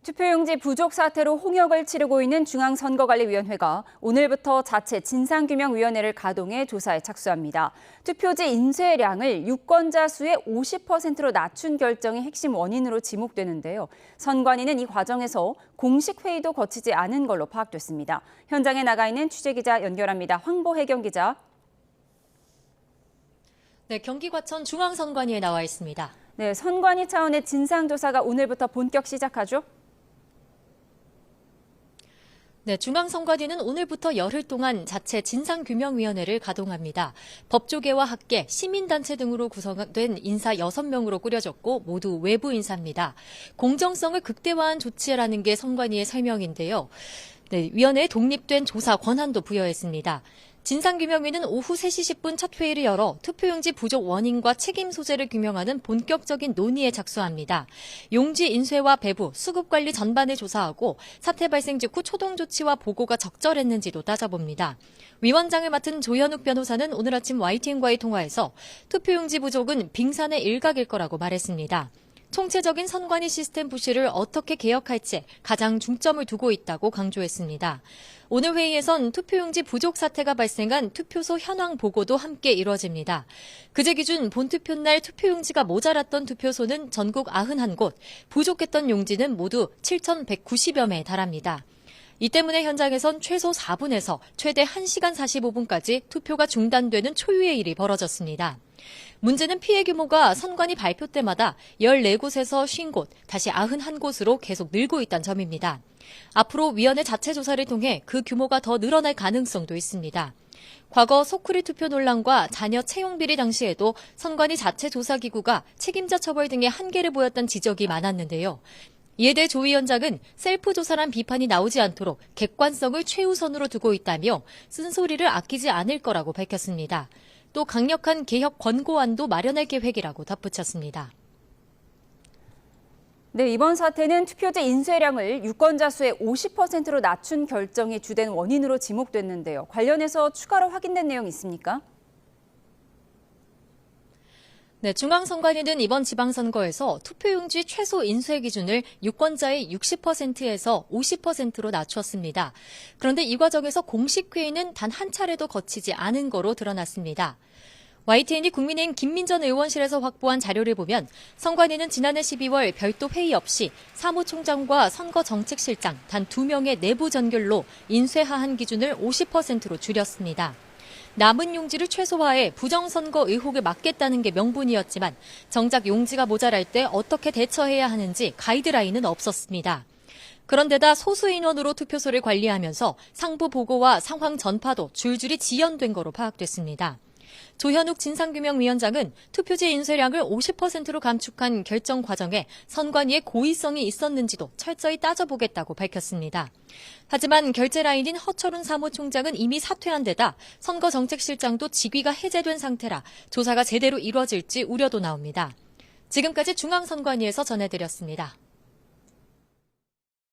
투표용지 부족 사태로 홍역을 치르고 있는 중앙선거관리위원회가 오늘부터 자체 진상규명위원회를 가동해 조사에 착수합니다. 투표지 인쇄량을 유권자 수의 50%로 낮춘 결정이 핵심 원인으로 지목되는데요. 선관위는 이 과정에서 공식 회의도 거치지 않은 걸로 파악됐습니다. 현장에 나가 있는 취재기자 연결합니다. 황보혜경 기자. 네, 경기 과천 중앙선관위에 나와 있습니다. 네, 선관위 차원의 진상조사가 오늘부터 본격 시작하죠? 네, 중앙선관위는 오늘부터 열흘 동안 자체 진상규명위원회를 가동합니다. 법조계와 학계, 시민단체 등으로 구성된 인사 6명으로 꾸려졌고 모두 외부 인사입니다. 공정성을 극대화한 조치라는 게 선관위의 설명인데요. 네, 위원회에 독립된 조사 권한도 부여했습니다. 진상규명위는 오후 3시 10분 첫 회의를 열어 투표용지 부족 원인과 책임 소재를 규명하는 본격적인 논의에 착수합니다. 용지 인쇄와 배부, 수급 관리 전반을 조사하고 사태 발생 직후 초동 조치와 보고가 적절했는지도 따져봅니다. 위원장을 맡은 조현욱 변호사는 오늘 아침 YTN과의 통화에서 투표용지 부족은 빙산의 일각일 거라고 말했습니다. 총체적인 선관위 시스템 부실을 어떻게 개혁할지 가장 중점을 두고 있다고 강조했습니다. 오늘 회의에선 투표용지 부족 사태가 발생한 투표소 현황 보고도 함께 이뤄집니다. 그제 기준 본투표 날 투표용지가 모자랐던 투표소는 전국 91곳, 부족했던 용지는 모두 7,190여 매에 달합니다. 이 때문에 현장에선 최소 4분에서 최대 1시간 45분까지 투표가 중단되는 초유의 일이 벌어졌습니다. 문제는 피해 규모가 선관위 발표 때마다 14곳에서 50곳, 다시 91곳으로 계속 늘고 있다는 점입니다. 앞으로 위원회 자체 조사를 통해 그 규모가 더 늘어날 가능성도 있습니다. 과거 소쿠리 투표 논란과 자녀 채용 비리 당시에도 선관위 자체 조사기구가 책임자 처벌 등의 한계를 보였다는 지적이 많았는데요. 이에 대해 조 위원장은 셀프 조사란 비판이 나오지 않도록 객관성을 최우선으로 두고 있다며 쓴소리를 아끼지 않을 거라고 밝혔습니다. 또 강력한 개혁 권고안도 마련할 계획이라고 덧붙였습니다. 네, 이번 사태는 투표지 인쇄량을 유권자 수의 50%로 낮춘 결정이 주된 원인으로 지목됐는데요. 관련해서 추가로 확인된 내용이 있습니까? 네, 중앙선관위는 이번 지방선거에서 투표용지 최소 인쇄 기준을 유권자의 60%에서 50%로 낮췄습니다. 그런데 이 과정에서 공식 회의는 단 한 차례도 거치지 않은 거로 드러났습니다. YTN이 국민의힘 김민전 의원실에서 확보한 자료를 보면 선관위는 지난해 12월 별도 회의 없이 사무총장과 선거정책실장 단 2명의 내부 전결로 인쇄 하한 기준을 50%로 줄였습니다. 남은 용지를 최소화해 부정선거 의혹을 막겠다는 게 명분이었지만 정작 용지가 모자랄 때 어떻게 대처해야 하는지 가이드라인은 없었습니다. 그런데다 소수 인원으로 투표소를 관리하면서 상부 보고와 상황 전파도 줄줄이 지연된 거로 파악됐습니다. 조현욱 진상규명위원장은 투표지 인쇄량을 50%로 감축한 결정 과정에 선관위의 고의성이 있었는지도 철저히 따져보겠다고 밝혔습니다. 하지만 결재 라인인 허철훈 사무총장은 이미 사퇴한 데다 선거정책실장도 직위가 해제된 상태라 조사가 제대로 이루어질지 우려도 나옵니다. 지금까지 중앙선관위에서 전해드렸습니다.